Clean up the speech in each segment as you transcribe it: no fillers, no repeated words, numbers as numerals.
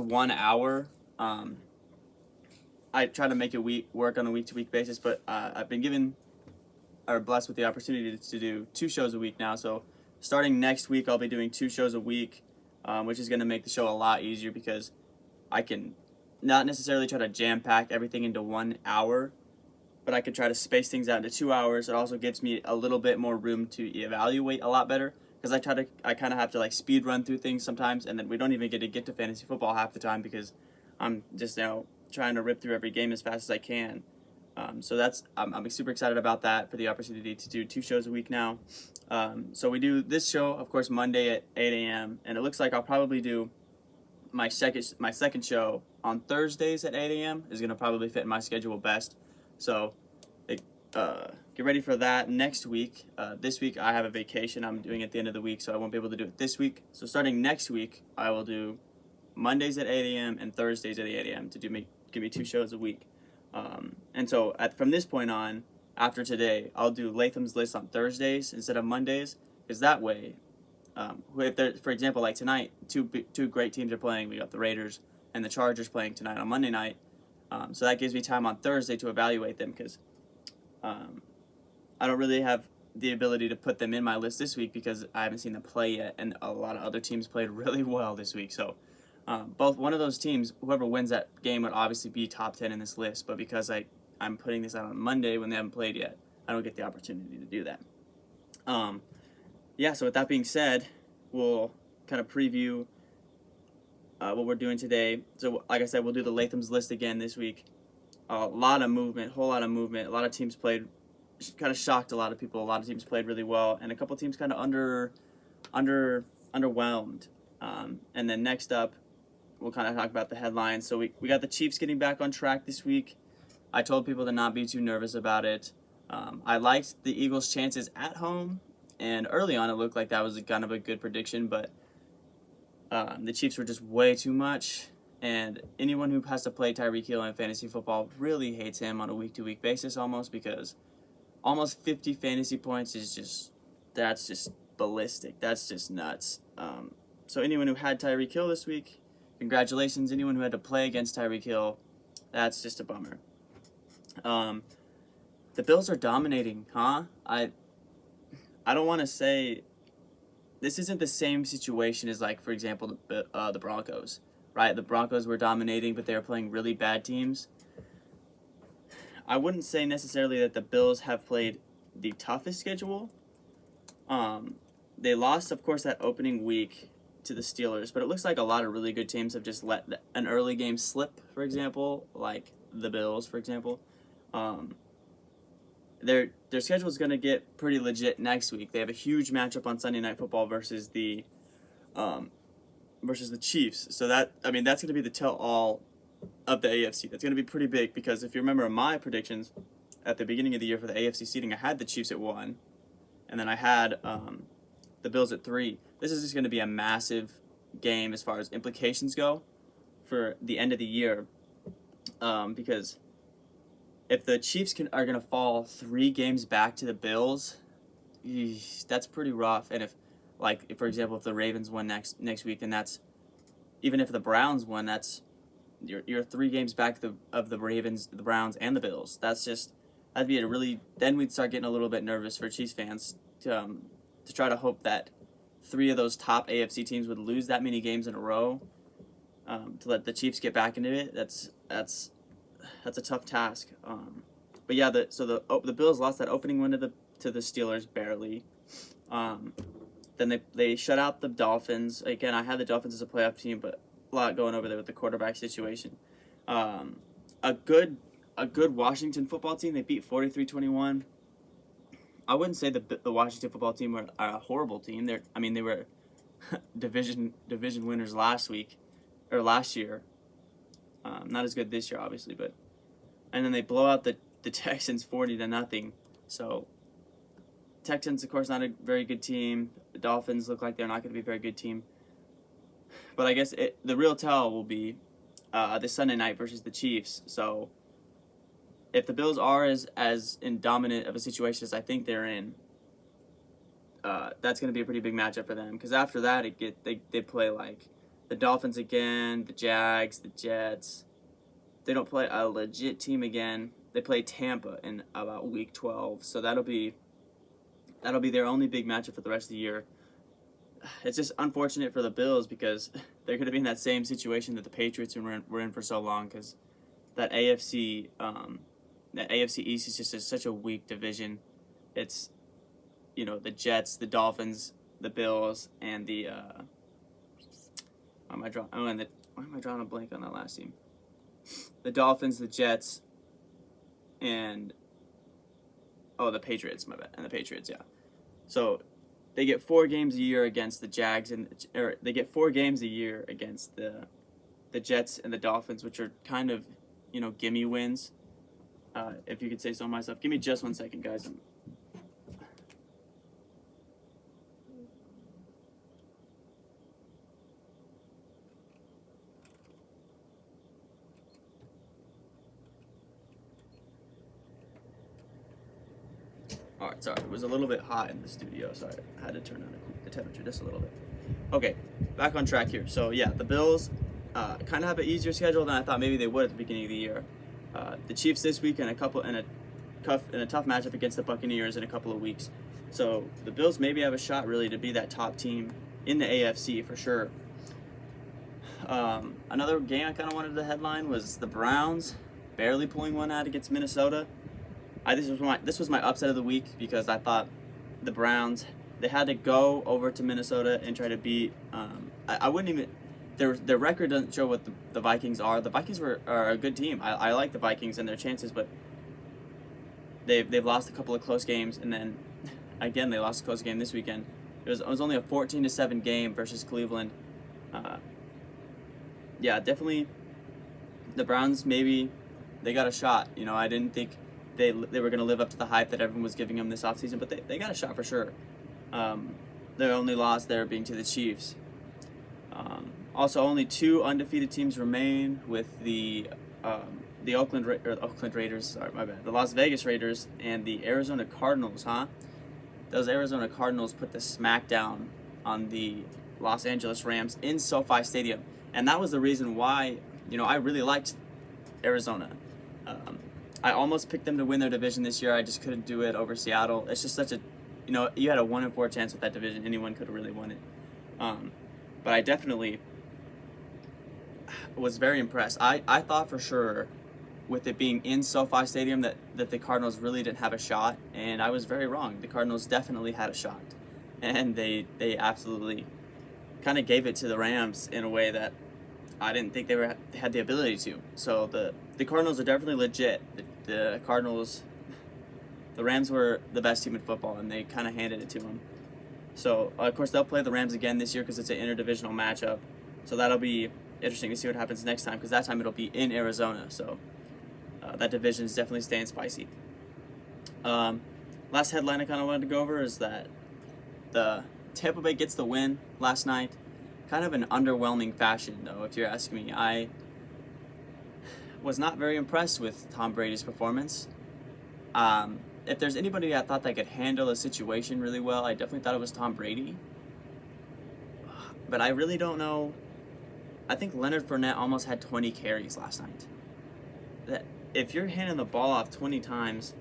1 hour. I try to make it work on a week-to-week basis, but I've been given or blessed with the opportunity to do 2 shows a week now. So starting next week, I'll be doing 2 shows a week, which is going to make the show a lot easier because I can not necessarily try to jam-pack everything into 1 hour, but I could try to space things out into 2 hours. It also gives me a little bit more room to evaluate a lot better because I kind of have to like speed run through things sometimes, and then we don't even get to fantasy football half the time because I'm just trying to rip through every game as fast as I can. So I'm super excited about that for the opportunity to do 2 shows a week now. So we do this show, of course, Monday at 8 a.m. and it looks like I'll probably do my second show on Thursdays at 8 a.m. is gonna probably fit my schedule best. So get ready for that next week. This week I have a vacation I'm doing at the end of the week, so I won't be able to do it this week. So starting next week, I will do Mondays at 8 a.m. and Thursdays at 8 a.m. to give me 2 shows a week. And so from this point on, after today, I'll do Latham's List on Thursdays instead of Mondays, because that way, if there, for example, like tonight, two great teams are playing. We got the Raiders and the Chargers playing tonight on Monday night. So that gives me time on Thursday to evaluate them because I don't really have the ability to put them in my list this week because I haven't seen them play yet, and a lot of other teams played really well this week. So both one of those teams, whoever wins that game would obviously be top 10 in this list, but because I'm putting this out on Monday when they haven't played yet, I don't get the opportunity to do that. Yeah, so with that being said, we'll kind of preview what we're doing today. So like I said, we'll do the Latham's List again this week. A lot of movement, whole lot of movement. A lot of teams played, kind of shocked a lot of people. A lot of teams played really well, and a couple teams kind of underwhelmed. And then next up, we'll kind of talk about the headlines. So we got the Chiefs getting back on track this week. I told people to not be too nervous about it. I liked the Eagles' chances at home, and early on it looked like that was kind of a good prediction, but the Chiefs were just way too much, and anyone who has to play Tyreek Hill in fantasy football really hates him on a week-to-week basis almost, because almost 50 fantasy points that's just ballistic. That's just nuts. So anyone who had Tyreek Hill this week, congratulations. Anyone who had to play against Tyreek Hill, that's just a bummer. The Bills are dominating, huh? I don't want to say this isn't the same situation as, like, for example, the Broncos, right? The Broncos were dominating, but they were playing really bad teams. I wouldn't say necessarily that the Bills have played the toughest schedule. They lost, of course, that opening week to the Steelers, but it looks like a lot of really good teams have just let an early game slip, for example, like the Bills, for example. Their schedule is going to get pretty legit next week. They have a huge matchup on Sunday Night Football versus the Chiefs. So that's going to be the tell-all of the AFC. That's going to be pretty big because if you remember my predictions at the beginning of the year for the AFC seeding, I had the Chiefs at 1, and then I had the Bills at 3. This is just going to be a massive game as far as implications go for the end of the year, because if the Chiefs are going to fall 3 games back to the Bills, that's pretty rough. And for example, if the Ravens win next week, then that's, even if the Browns won, that's you're 3 games back of the Ravens, the Browns, and the Bills. That'd be then we'd start getting a little bit nervous for Chiefs fans to try to hope that 3 of those top AFC teams would lose that many games in a row, to let the Chiefs get back into it. That's a tough task. But yeah, the Bills lost that opening win to the Steelers barely. Then they shut out the Dolphins. Again, I had the Dolphins as a playoff team, but a lot going over there with the quarterback situation. A good Washington football team. They beat 43-21. I wouldn't say the Washington football team are a horrible team. They were division winners last year. Not as good this year, obviously, and then they blow out the Texans 40-0. So Texans, of course, not a very good team. The Dolphins look like they're not going to be a very good team. But I guess the real tell will be this Sunday night versus the Chiefs. So if the Bills are as dominant of a situation as I think they're in, that's going to be a pretty big matchup for them. Because after that, they play like the Dolphins again, the Jags, the Jets. They don't play a legit team again. They play Tampa in about week 12, so that'll be their only big matchup for the rest of the year. It's just unfortunate for the Bills because they're going to be in that same situation that the Patriots were in for so long, because that AFC East is just such a weak division. It's, the Jets, the Dolphins, the Bills, and the why am I drawing a blank on that last team? The Dolphins, the Jets, and the Patriots, my bad, and the Patriots, yeah. So they get 4 games a year against the Jags, or they get 4 games a year against the Jets and the Dolphins, which are kind of, gimme wins, if you could say so myself. Give me just 1 second, guys. Alright, sorry, it was a little bit hot in the studio, so I had to turn down the temperature just a little bit. Okay, back on track here. So yeah, the Bills kind of have an easier schedule than I thought maybe they would at the beginning of the year. The Chiefs this week and a tough matchup against the Buccaneers in a couple of weeks. So the Bills maybe have a shot really to be that top team in the AFC for sure. Another game I kind of wanted to headline was the Browns barely pulling one out against Minnesota. This was my upset of the week, because I thought the Browns, they had to go over to Minnesota and try to beat. I wouldn't even. Their record doesn't show what the Vikings are. The Vikings are a good team. I like the Vikings and their chances, but they've lost a couple of close games, and then again they lost a close game this weekend. It was only a 14-7 game versus Cleveland. Yeah, definitely. The Browns, maybe they got a shot. I didn't think they were going to live up to the hype that everyone was giving them this offseason, but they got a shot for sure. Their only loss there being to the Chiefs. Also, only 2 undefeated teams remain, with the Oakland Raiders. Sorry, my bad. The Las Vegas Raiders and the Arizona Cardinals. Those Arizona Cardinals put the smackdown on the Los Angeles Rams in SoFi Stadium, and that was the reason why I really liked Arizona. I almost picked them to win their division this year. I just couldn't do it over Seattle. It's just such a, you had a 1 in 4 chance with that division. Anyone could have really won it. But I definitely was very impressed. I thought for sure, with it being in SoFi Stadium, that the Cardinals really didn't have a shot, and I was very wrong. The Cardinals definitely had a shot, and they absolutely kind of gave it to the Rams in a way that I didn't think they had the ability to. So the Cardinals are definitely legit. The Rams were the best team in football, and they kind of handed it to them. So, of course, they'll play the Rams again this year because it's an interdivisional matchup. So that'll be interesting to see what happens next time, because that time it'll be in Arizona. So that division is definitely staying spicy. Last headline I kind of wanted to go over is that the Tampa Bay gets the win last night. Kind of an underwhelming fashion, though, if you're asking me. I was not very impressed with Tom Brady's performance. If there's anybody I thought that could handle a situation really well, I definitely thought it was Tom Brady. But I really don't know. I think Leonard Fournette almost had 20 carries last night. That if you're handing the ball off 20 times,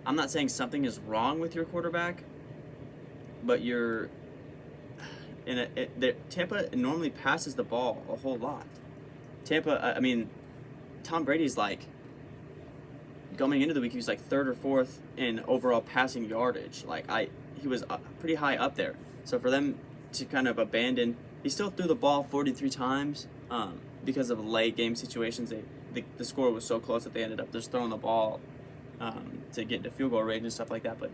I'm not saying something is wrong with your quarterback, but Tampa normally passes the ball a whole lot. Tom Brady's going into the week, he was 3rd or 4th in overall passing yardage. He was pretty high up there. So for them to kind of abandon, he still threw the ball 43 times because of late game situations. The score was so close that they ended up just throwing the ball to get into field goal range and stuff like that. But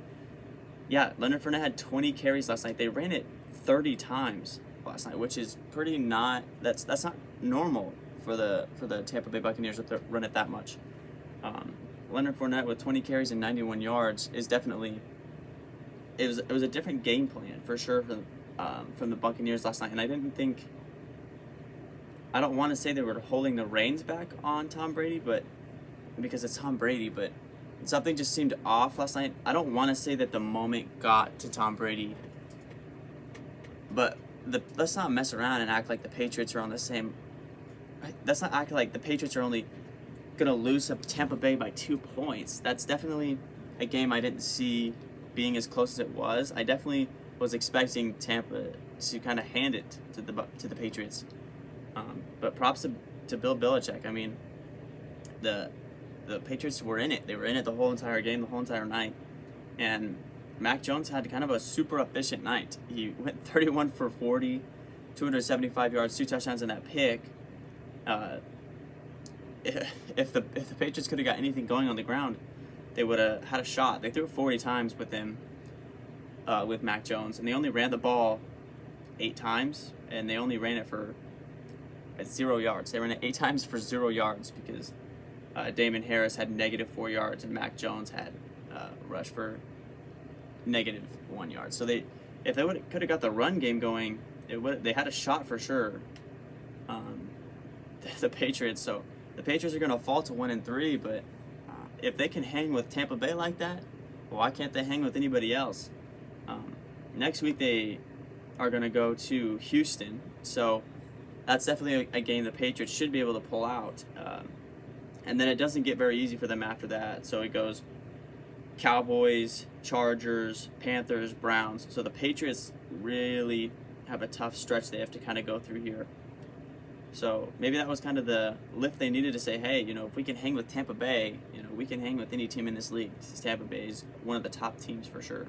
yeah, Leonard Fournette had 20 carries last night. They ran it 30 times last night, which is that's not normal for the Tampa Bay Buccaneers to run it that much. Leonard Fournette with 20 carries and 91 yards is definitely it was a different game plan for sure from the Buccaneers last night, and I don't want to say they were holding the reins back on Tom Brady, but because it's Tom Brady, but something just seemed off last night. I don't want to say that the moment got to Tom Brady, but let's not mess around and act like the Patriots are on the same. Let's not act like the Patriots are only gonna lose to Tampa Bay by 2 points. That's definitely a game I didn't see being as close as it was. I definitely was expecting Tampa to kind of hand it to the Patriots. But props to Bill Belichick. I mean, the Patriots were in it. They were in it the whole entire game, the whole entire night. And Mac Jones had kind of a super efficient night. He went 31 for 40, 275 yards, 2 touchdowns, and that pick. If the Patriots could have got anything going on the ground, they would have had a shot. They threw it 40 times with him, with Mac Jones, and they only ran the ball 8 times, and they only ran it for 0 yards. They ran it 8 times for 0 yards because Damon Harris had -4 yards and Mac Jones had rushed for -1 yard. So if they could have got the run game going, they had a shot for sure. The Patriots. So the Patriots are going to fall to 1-3, but if they can hang with Tampa Bay like that, why can't they hang with anybody else? Next week they are going to go to Houston, so that's definitely a game the Patriots should be able to pull out. And then it doesn't get very easy for them after that. So it goes Cowboys, Chargers, Panthers, Browns. So the Patriots really have a tough stretch they have to kind of go through here. So maybe that was kind of the lift they needed to say, hey, if we can hang with Tampa Bay, we can hang with any team in this league. Tampa Bay is one of the top teams for sure.